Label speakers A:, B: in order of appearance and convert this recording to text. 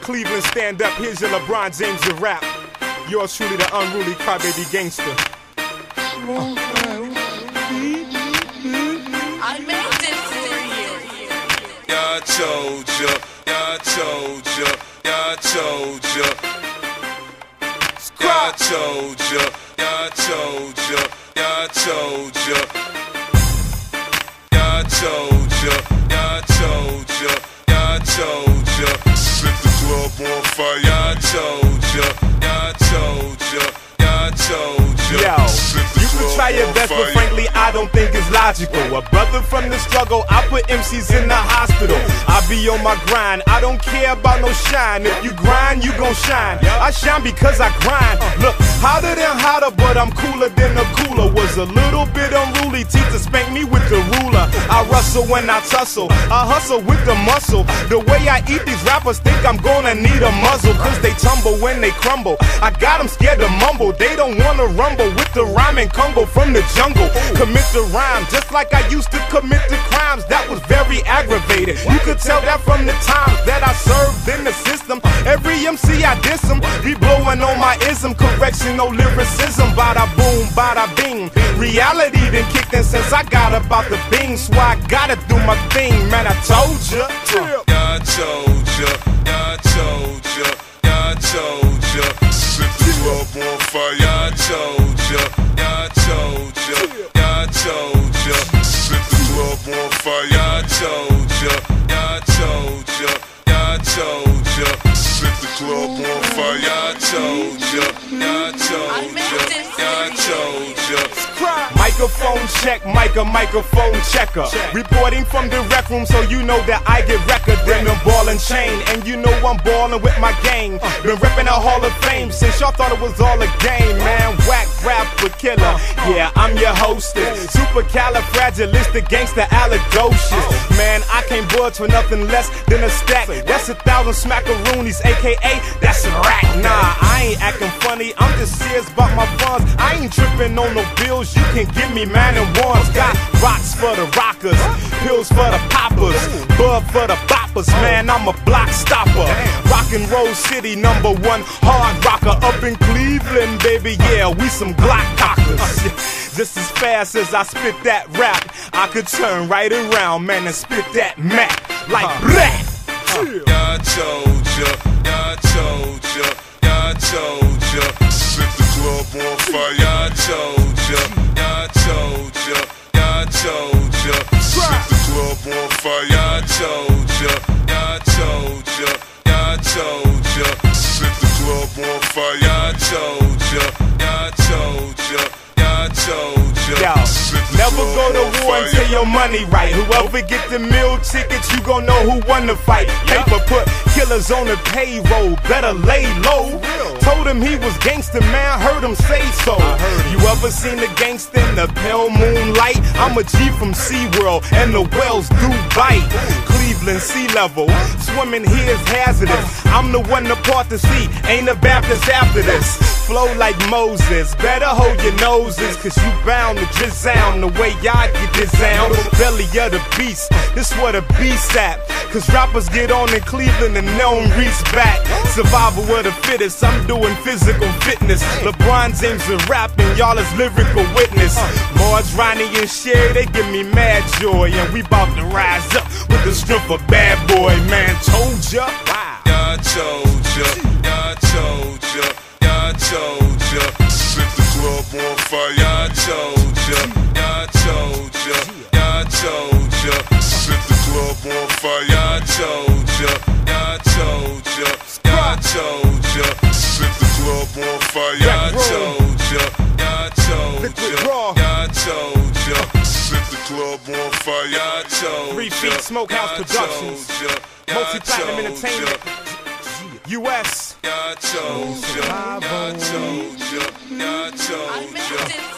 A: Cleveland, stand up, here's your LeBron James of rap. Yours truly, the unruly crybaby gangster.
B: I made this for you.
C: Yeah, I told ya, yeah, I told ya, yeah, I told ya. Yeah, I told ya, yeah, I told ya, yeah, I told ya. Yeah, I told ya, yeah, I told ya, yeah, I told ya. Set the club on fire. Yeah, I told ya, yeah, I told ya, yeah, I told ya.
A: Yo, you can try your best, but frankly, I don't think it's logical. A brother from the struggle, I put MCs in the hospital. I be on my grind, I don't care about no shine. If you grind, you gon' shine. I shine because I grind. Look, hotter than hotter, but I'm cooler than a cooler. Was a little bit unruly, teacher spanked me with the ruler. I rustle when I tussle, I hustle with the muscle. The way I eat, these rappers think I'm gonna need a muzzle, cause they tumble when they crumble. I got them scared to mumble, they don't wanna rumble with the rhyming Congo from the jungle. Commit the rhyme, just like I used to commit the crimes. That was very aggravated. You could tell that from the times that I served in the system. Every MC I diss them, be blowing on my ism. Correction, no lyricism. Bada boom, bada bing. Reality done kicked in since I got about the bing. So I gotta do my thing, man, I told ya.
C: Yeah, I told ya, yeah, I told ya, yeah, I told ya. Set the club on fire. Yeah, I told ya, yeah, I told ya, yeah, I told ya. Set the club on fire. Yeah, I told ya, yeah, I told ya, yeah, I told ya. Set the club on fire. Yeah, I told ya, yeah, I told ya, yeah, I told ya.
A: Microphone check, microphone checker. Reporting from the rec room, so you know that I get record. Then the ball and chain, and you know I'm ballin' with my gang. Been reppin' a Hall of Fame since y'all thought it was all a game, man. Whack rapper killer, yeah, I'm your hostess. Supercalifragilistic gangster allegocious. Man, I can't budge for nothing less than a stack. That's 1,000 smackaroonies, aka that's a rack. Nah, I ain't acting funny, I'm just serious about my funds. I ain't trippin' on no bills, you can give me man and ones. Got rocks for the rockers, pills for the poppers, bud for the boppers. Man, I'm a block stopper. Rock and roll city #1 hard rocker up in Cleveland, baby. Yeah, we some Glock cockers. Just as fast as I spit that rap, I could turn right around, man, and spit that Mac like brat.
C: Yeah, I told ya, yeah, I told ya, yeah, I told ya. Set the club on fire. Yeah, I told ya, yeah, I told ya, yeah, I told ya. Set the club on fire. Yeah, I told ya, yeah, I told ya, yeah, I told ya. Set the club on fire. Yeah, I told ya, yeah, I told ya, yeah, I told ya.
A: Never go to war until your money right. Whoever get the meal tickets, you gon' know who won the fight. Paper put killers on the payroll, better lay low. Told him he was gangster, man, heard him say so. You ever seen a gangster in the pale moonlight? I'm a G from SeaWorld, and the whales do bite. Cleveland sea level, swimming here is hazardous. I'm the one to part the sea, ain't a Baptist after this. Flow like Moses, better hold your noses, cause you bound to drizzle the way y'all get this sound. Belly of the beast, this where the beast at. Cause rappers get on in Cleveland and don't reach back. Survival of the fittest, I'm doing physical fitness. LeBron James is rapping, y'all is lyrical witness. Marge, Ronnie, and Sherry, they give me mad joy. And we bout to rise up with the strength of bad boy, man. Told ya, wow.
C: Yeah, I told ya, yeah, I told ya, yeah, I told ya. Set the club on fire. Yeah, I told ya, yeah, I told ya, yeah, I told ya. Set the club on fire. Yeah, I told ya, yeah, I told ya, yeah, I told ya. Set the club on fire. Yeah, I told ya, yeah, I told ya, yeah, I told ya. Set the club on fire. Yeah, I told ya.
A: 3 Feet Smokehouse Productions, Multi-Platinum Entertainment, US.
C: Yeah, I told ya, yeah, I told ya, yeah, I told ya.